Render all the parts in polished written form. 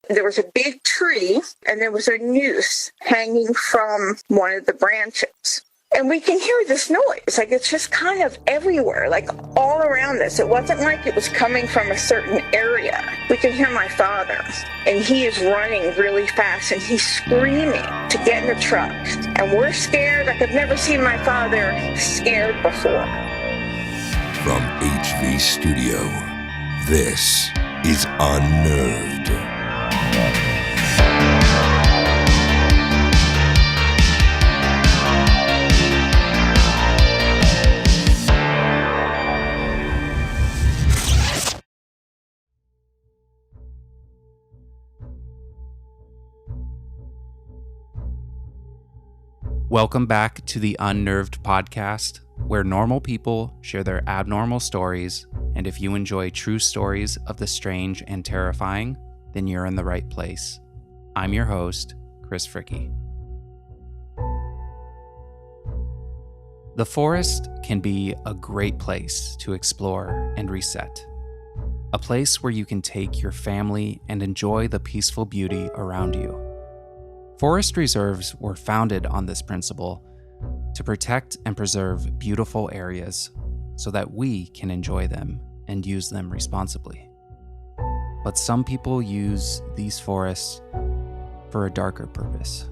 there was a big tree, and there was a noose hanging from one of the branches. And we can hear this noise, like it's just kind of everywhere, like all around us. It wasn't like it was coming from a certain area. We can hear my father, and he is running really fast, and he's screaming to get in the truck. And we're scared, like I've never seen my father scared before. From HV Studio, this is Unnerved. Welcome back to the Unnerved podcast, where normal people share their abnormal stories, and if you enjoy true stories of the strange and terrifying, then you're in the right place. I'm your host, Chris Fricke. The forest can be a great place to explore and reset. A place where you can take your family and enjoy the peaceful beauty around you. Forest reserves were founded on this principle to protect and preserve beautiful areas so that we can enjoy them and use them responsibly. But some people use these forests for a darker purpose.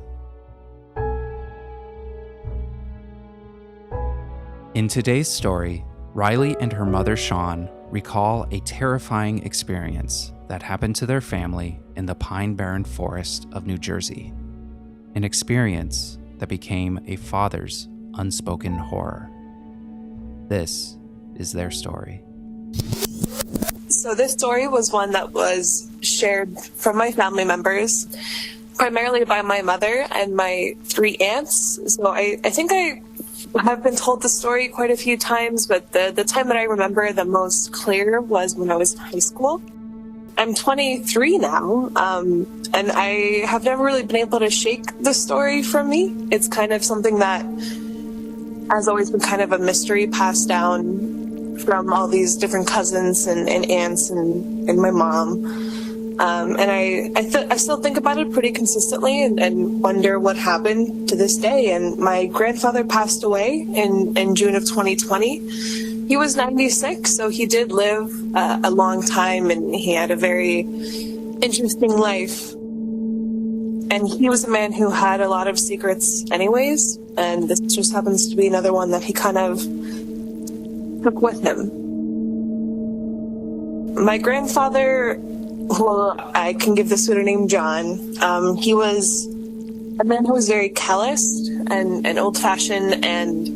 In today's story, Riley and her mother Shawn recall a terrifying experience that happened to their family in the Pine Barrens forest of New Jersey. An experience that became a father's unspoken horror. This is their story. So this story was one that was shared from my family members, primarily by my mother and my 3 aunts. So I think I have been told the story quite a few times, but the time that I remember the most clear was when I was in high school. I'm 23 now, and I have never really been able to shake the story from me. It's kind of something that has always been kind of a mystery passed down from all these different cousins and aunts and my mom. And I still think about it pretty consistently and wonder what happened to this day. And my grandfather passed away in June of 2020. He was 96, so he did live a long time, and he had a very interesting life. And he was a man who had a lot of secrets anyways, and this just happens to be another one that he kind of took with him. My grandfather, who I can give the pseudonym John, he was a man who was very callous and old-fashioned, and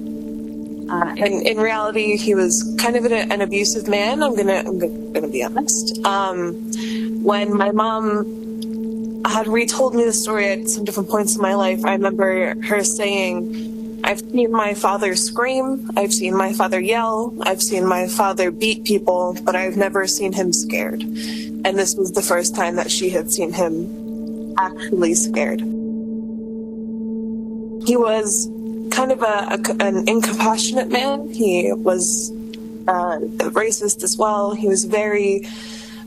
in reality, he was kind of an abusive man. I'm gonna be honest. When my mom had retold me the story at some different points in my life, I remember her saying, "I've seen my father scream. I've seen my father yell. I've seen my father beat people, but I've never seen him scared." And this was the first time that she had seen him actually scared. He was kind of an incompassionate man. He was racist as well. He was very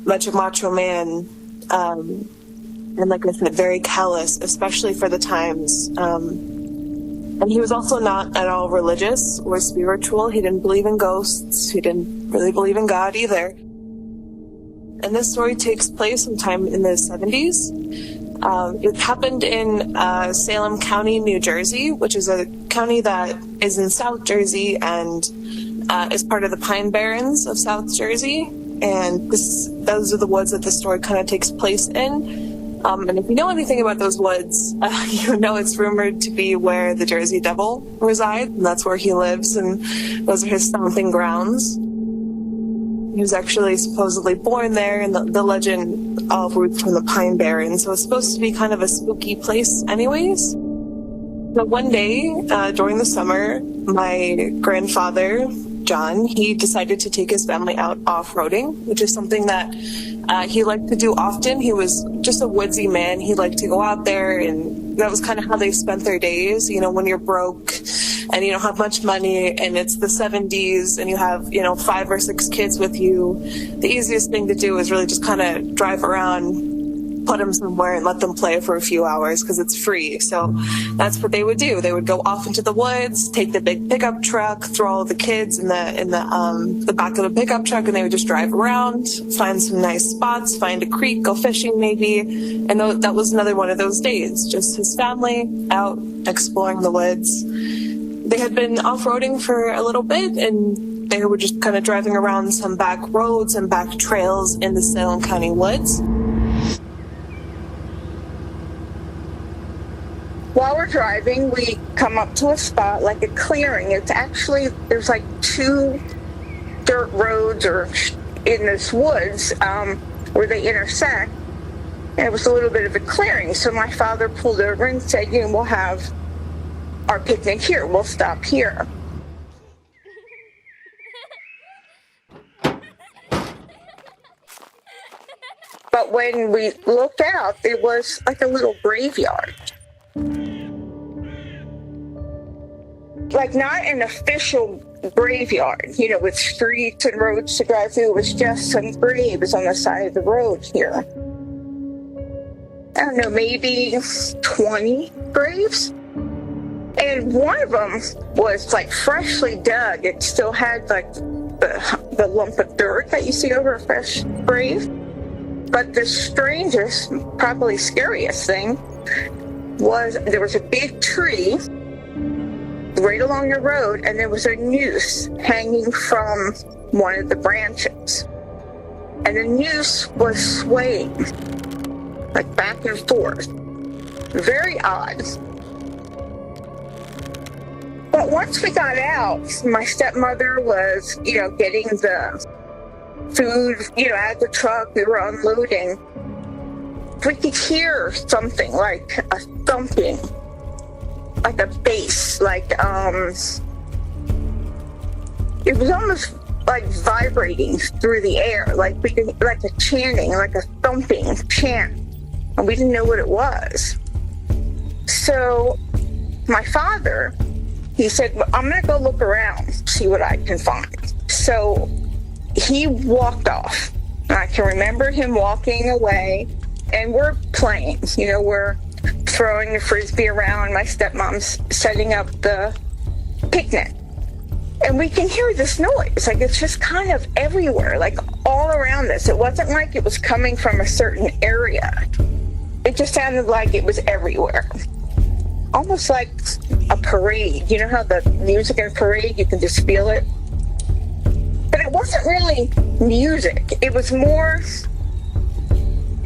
much a macho man, and like I said, very callous, especially for the times. And he was also not at all religious or spiritual. He didn't believe in ghosts. He didn't really believe in God either. And this story takes place sometime in the 70s. It happened in Salem County, New Jersey, which is a county that is in South Jersey and is part of the Pine Barrens of South Jersey. And those are the woods that the story kind of takes place in. And if you know anything about those woods, you know it's rumored to be where the Jersey Devil resides, and that's where he lives, and those are his stomping grounds. He was actually supposedly born there, and the legend all roots from the Pine Barrens, so it's supposed to be kind of a spooky place anyways. So one day, during the summer, my grandfather, John, he decided to take his family out off-roading, which is something that he liked to do often. He was just a woodsy man. He liked to go out there, and that was kind of how they spent their days. You know, when you're broke and you don't have much money and it's the 70s and you have, 5 or 6 kids with you, the easiest thing to do is really just kind of drive around put them somewhere and let them play for a few hours because it's free. So that's what they would do. They would go off into the woods, take the big pickup truck, throw all the kids in the back of the pickup truck, and they would just drive around, find some nice spots, find a creek, go fishing maybe. And that was another one of those days, just his family out exploring the woods. They had been off-roading for a little bit, and they were just kind of driving around some back roads and back trails in the Salem County woods. While we're driving, we come up to a spot, like a clearing. It's actually, there's like 2 dirt roads or in this woods where they intersect. And it was a little bit of a clearing. So my father pulled over and said, we'll have our picnic here. We'll stop here. But when we looked out, there was like a little graveyard. Like not an official graveyard, with streets and roads to drive through. It was just some graves on the side of the road here. I don't know, maybe 20 graves. And one of them was like freshly dug. It still had like the lump of dirt that you see over a fresh grave. But the strangest, probably scariest thing was there was a big tree right along the road, and there was a noose hanging from one of the branches. And the noose was swaying, like back and forth. Very odd. But once we got out, my stepmother was, getting the food, out of the truck. We were unloading. We could hear something like a thumping, like a bass, like, it was almost like vibrating through the air, like a chanting, like a thumping chant. And we didn't know what it was. So my father, he said, well, I'm going to go look around, see what I can find. So he walked off. I can remember him walking away, and we're playing. We're throwing the frisbee around. My stepmom's setting up the picnic. And we can hear this noise. Like it's just kind of everywhere, like all around us. It wasn't like it was coming from a certain area. It just sounded like it was everywhere. Almost like a parade. You know how the music in a parade, you can just feel it? But it wasn't really music. It was more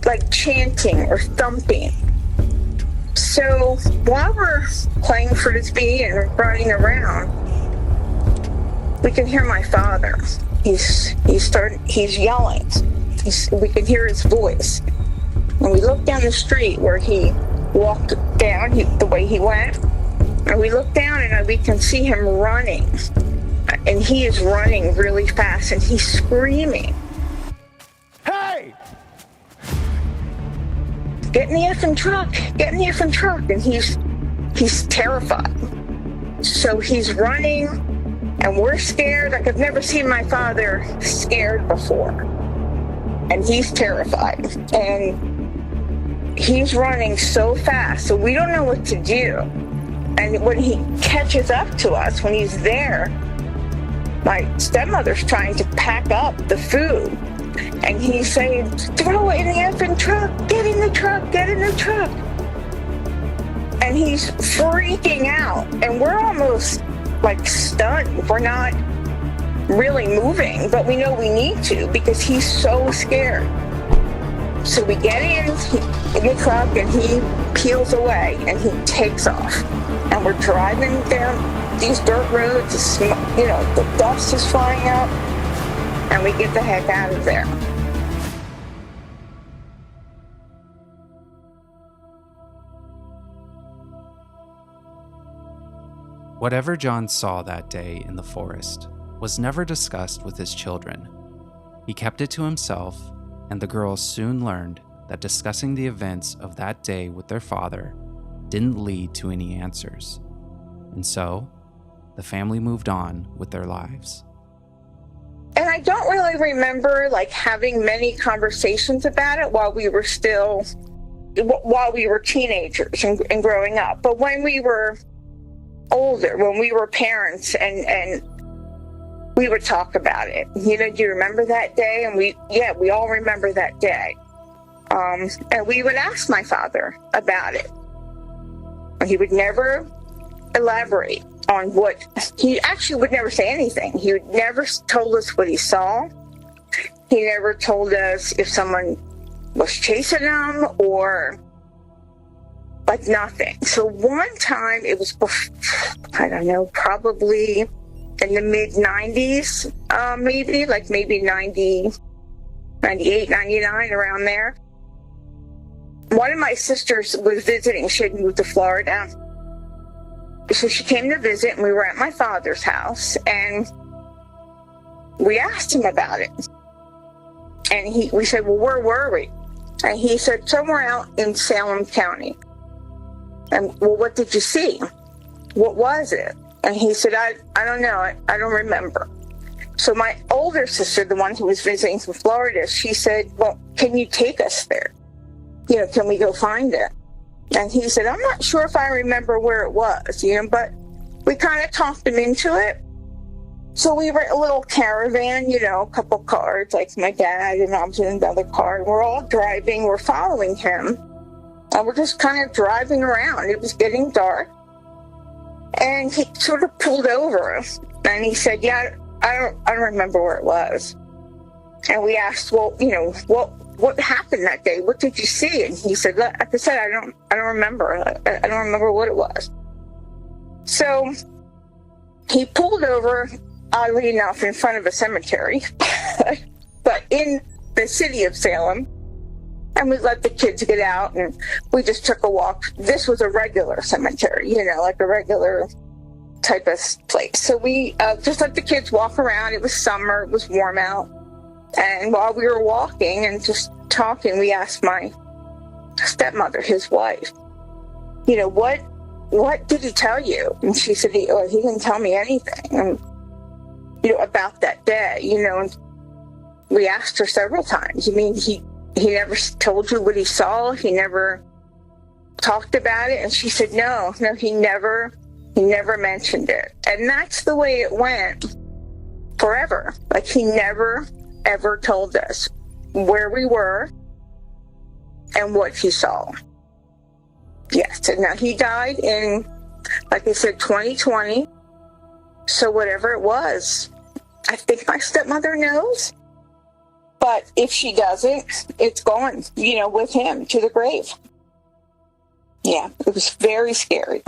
like chanting or thumping. So while we're playing frisbee and running around, we can hear my father. He's yelling. We can hear his voice. And we look down the street where he walked down, the way he went. And we look down and we can see him running. And he is running really fast and he's screaming. Hey! Get in the effing truck! Get in the effing truck! And he's terrified. So he's running and we're scared. Like I've never seen my father scared before. And he's terrified. And he's running so fast, so we don't know what to do. And when he catches up to us, when he's there, my stepmother's trying to pack up the food. And he's saying, throw it in the effing truck, get in the truck, get in the truck. And he's freaking out. And we're almost like stunned. We're not really moving, but we know we need to because he's so scared. So we get in the truck and he peels away and he takes off. And we're driving down these dirt roads, the dust is flying up, and we get the heck out of there. Whatever John saw that day in the forest was never discussed with his children. He kept it to himself, and the girls soon learned that discussing the events of that day with their father didn't lead to any answers. And so, the family moved on with their lives. And I don't really remember having many conversations about it while we were still while we were teenagers and growing up. But when we were older, when we were parents, and we would talk about it. Do you remember that day? And we all remember that day. And we would ask my father about it. He would never elaborate on what, he actually would never say anything. He would never told us what he saw. He never told us if someone was chasing him or like nothing. So one time it was, I don't know, probably in the mid 90s, maybe 90, 98, 99, around there. One of my sisters was visiting. She had moved to Florida. So she came to visit, and we were at my father's house, and we asked him about it. And we said, well, where were we? And he said, somewhere out in Salem County. And, well, what did you see? What was it? And he said, I don't know. I don't remember. So my older sister, the one who was visiting from Florida, she said, well, can you take us there? Can we go find it? And he said, I'm not sure if I remember where it was, but we kind of talked him into it. So we were a little caravan, a couple cars, like my dad, and I was in another car. And we're all driving, we're following him. And we're just kind of driving around. It was getting dark. And he sort of pulled over. And he said, yeah, I don't remember where it was. And we asked, well, what happened that day? What did you see? And he said, like I said, I don't remember. I don't remember what it was. So he pulled over, oddly enough, in front of a cemetery, but in the city of Salem. And we let the kids get out, and we just took a walk. This was a regular cemetery, like a regular type of place. So we just let the kids walk around. It was summer. It was warm out. And while we were walking and just talking, we asked my stepmother, his wife, what did he tell you? And she said, he didn't tell me anything, about that day, and we asked her several times. You mean he never told you what he saw? He never talked about it? And she said, no, he never mentioned it. And that's the way it went forever. Like, he never ever told us where we were and what he saw. Yes, and now he died in, like I said, 2020. So whatever it was, I think my stepmother knows. But if she doesn't, it's gone, with him to the grave. Yeah, it was very scary.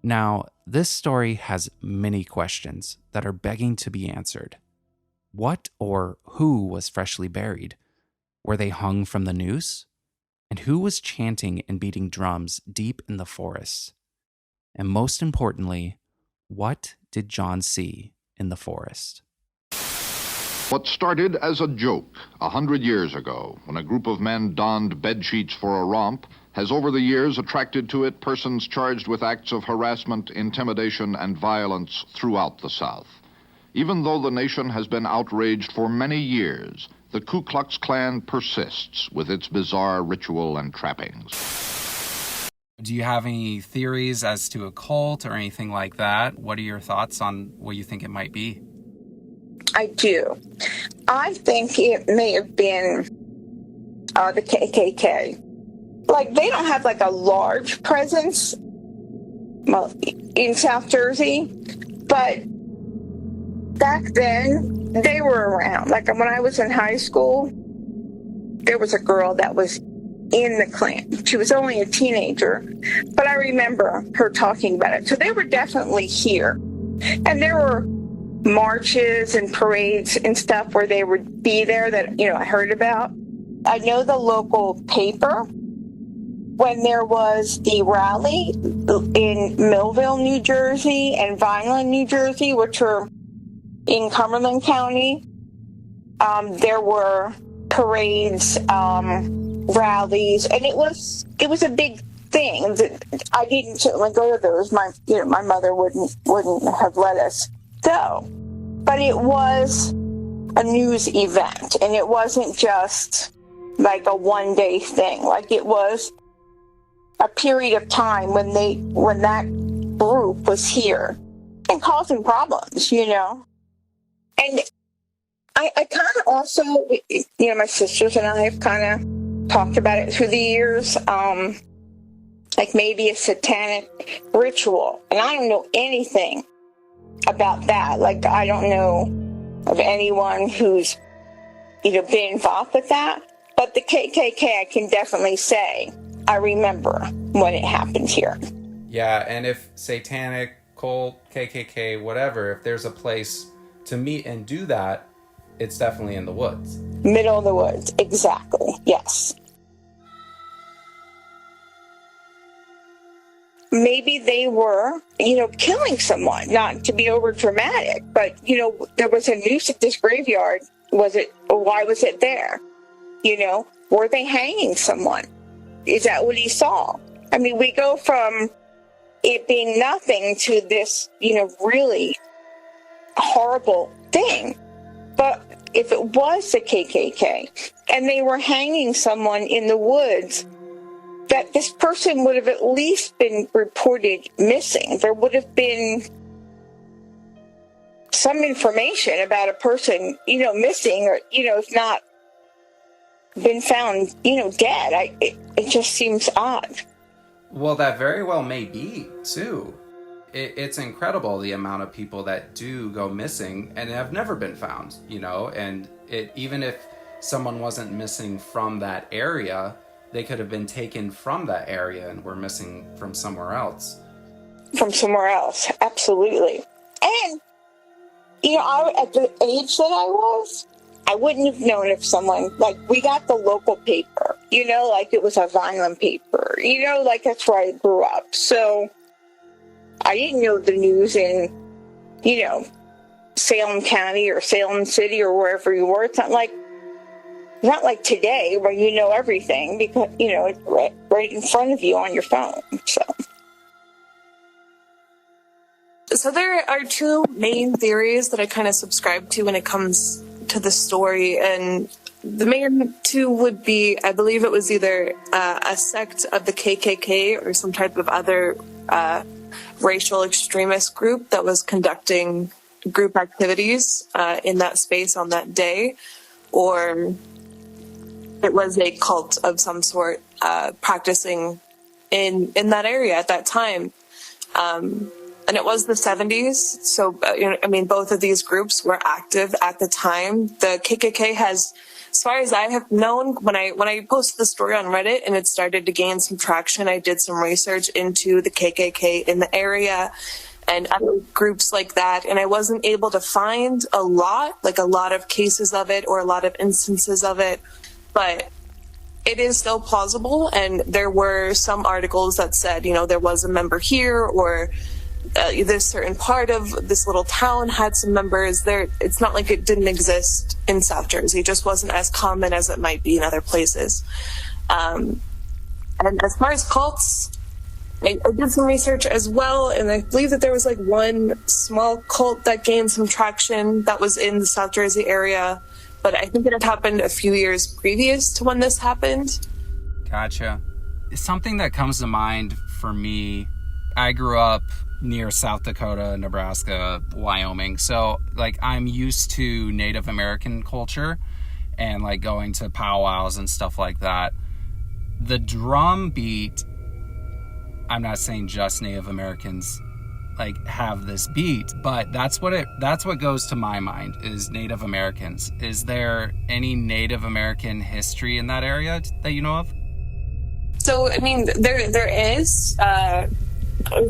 Now, this story has many questions that are begging to be answered. What or who was freshly buried? Were they hung from the noose? And who was chanting and beating drums deep in the forest? And most importantly, what did John see in the forest? What started as a joke 100 years ago, when a group of men donned bedsheets for a romp, has over the years attracted to it persons charged with acts of harassment, intimidation, and violence throughout the South. Even though the nation has been outraged for many years, the Ku Klux Klan persists with its bizarre ritual and trappings. Do you have any theories as to a cult or anything like that? What are your thoughts on what you think it might be? I do. I think it may have been the KKK. Like, they don't have like a large presence in South Jersey, but back then they were around. Like, when I was in high school, there was a girl that was in the Klan. She was only a teenager, but I remember her talking about it. So they were definitely here. And there were marches and parades and stuff where they would be there that, I heard about. I know the local paper, when there was the rally in Millville, New Jersey, and Vineland, New Jersey, which are in Cumberland County, there were parades, rallies, and it was a big thing. I didn't certainly go to those. My mother wouldn't have let us go, but it was a news event, and it wasn't just like a one-day thing. Like it was a period of time when that group was here and causing problems, you know. And I kind of also, you know, my sisters and I have kind of talked about it through the years, like maybe a satanic ritual. And I don't know anything about that. Like, I don't know of anyone who's, you know, been involved with that. But the KKK, I can definitely say, I remember when it happened here. Yeah, and if satanic, cult, KKK, whatever, if there's a place to meet and do that, it's definitely in the woods. Middle of the woods, exactly, yes. Maybe they were, you know, killing someone, not to be over dramatic, but, you know, there was a noose at this graveyard. Why was it there? You know, were they hanging someone? Is that what he saw? I mean, we go from it being nothing to this, you know, really horrible thing. But if it was the KKK and they were hanging someone in the woods, that this person would have at least been reported missing. There would have been some information about a person, you know, missing, or, you know, if not been found, you know, dead. It just seems odd. Well, that very well may be, too. It's incredible the amount of people that do go missing and have never been found, you know, and even if someone wasn't missing from that area, they could have been taken from that area and were missing from somewhere else. From somewhere else, absolutely. And, you know, at the age that I was, I wouldn't have known if someone, like, we got the local paper, you know, like it was a Vineland paper, you know, like that's where I grew up. So I didn't know the news in, you know, Salem County or Salem City or wherever you were. It's not like today where you know everything because, you know, it's right in front of you on your phone. So there are two main theories that I kind of subscribe to when it comes to the story. And the main two would be, I believe it was either a sect of the KKK or some type of other racial extremist group that was conducting group activities in that space on that day, or it was a cult of some sort practicing in that area at that time. And it was the 70s, so you know, I mean, both of these groups were active at the time. The KKK has, as far as I have known, when I posted the story on Reddit and it started to gain some traction, I did some research into the KKK in the area and other groups like that, and I wasn't able to find a lot of cases of it or a lot of instances of it, but it is still plausible. And there were some articles that said, you know, there was a member here, or this certain part of this little town had some members there. It's not like it didn't exist in South Jersey. It just wasn't as common as it might be in other places. And as far as cults, I did some research as well, and I believe that there was like one small cult that gained some traction that was in the South Jersey area, but I think it had happened a few years previous to when this happened. Gotcha. Something that comes to mind for me, I grew up near South Dakota, Nebraska, Wyoming. So like I'm used to Native American culture and like going to powwows and stuff like that. The drum beat, I'm not saying just Native Americans like have this beat, but that's what goes to my mind is Native Americans. Is there any Native American history in that area that you know of? So I mean, there is.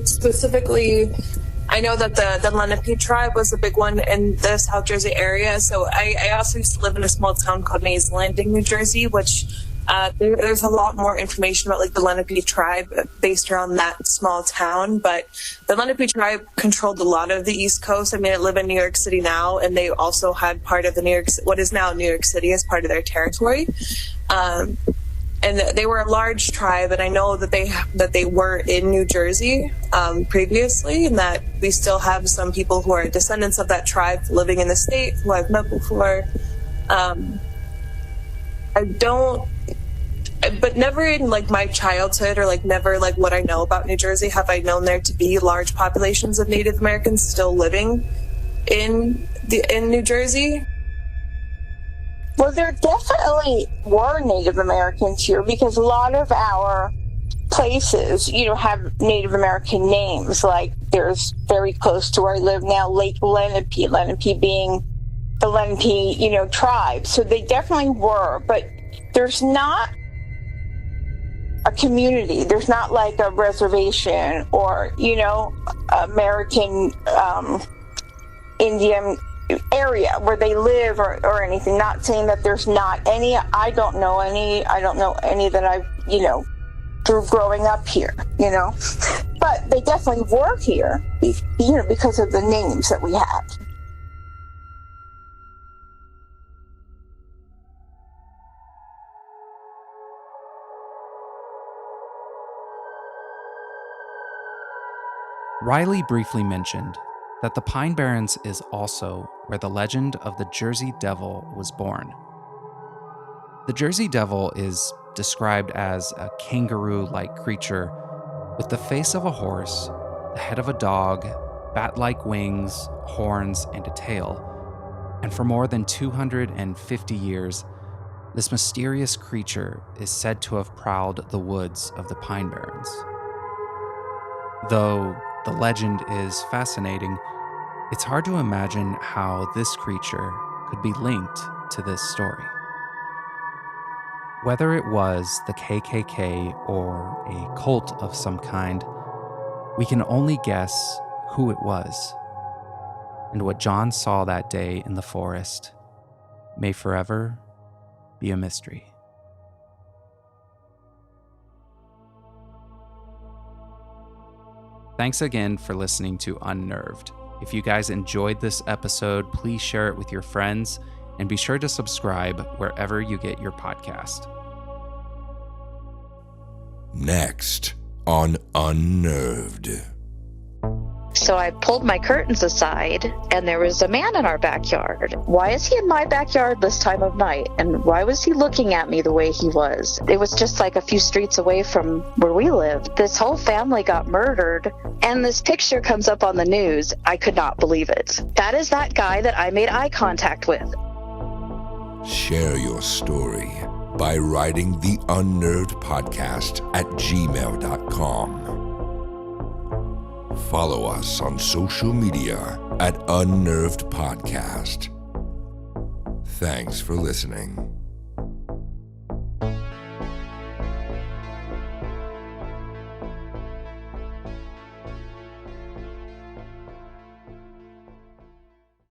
Specifically, I know that the Lenape tribe was a big one in the South Jersey area. So I also used to live in a small town called Mays Landing, New Jersey, which there's a lot more information about like the Lenape tribe based around that small town. But the Lenape tribe controlled a lot of the East Coast. I mean, I live in New York City now, and they also had part of what is now New York City as part of their territory. And they were a large tribe, and I know that they were in New Jersey previously, and that we still have some people who are descendants of that tribe living in the state who I've met before. I don't but never in like my childhood or like never like what I know about New Jersey have I known there to be large populations of Native Americans still living in New Jersey. Well, there definitely were Native Americans here because a lot of our places, have Native American names. Like there's very close to where I live now, Lake Lenape being the Lenape, tribe. So they definitely were, but there's not a community. There's not like a reservation or, American Indian area where they live or anything. Not saying that there's not any. I don't know any that I've, through growing up here, But they definitely were here, because of the names that we had. Riley briefly mentioned that the Pine Barrens is also where the legend of the Jersey Devil was born. The Jersey Devil is described as a kangaroo-like creature with the face of a horse, the head of a dog, bat-like wings, horns, and a tail. And for more than 250 years, this mysterious creature is said to have prowled the woods of the Pine Barrens. Though the legend is fascinating, it's hard to imagine how this creature could be linked to this story. Whether it was the KKK or a cult of some kind, we can only guess who it was. And what John saw that day in the forest may forever be a mystery. Thanks again for listening to Unnerved. If you guys enjoyed this episode, please share it with your friends and be sure to subscribe wherever you get your podcast. Next on Unnerved. So I pulled my curtains aside, and there was a man in our backyard. Why is he in my backyard this time of night? And why was he looking at me the way he was? It was just like a few streets away from where we lived. This whole family got murdered, and this picture comes up on the news. I could not believe it. That is that guy that I made eye contact with. Share your story by writing the Unnerved Podcast at gmail.com. Follow us on social media at Unnerved Podcast. Thanks for listening.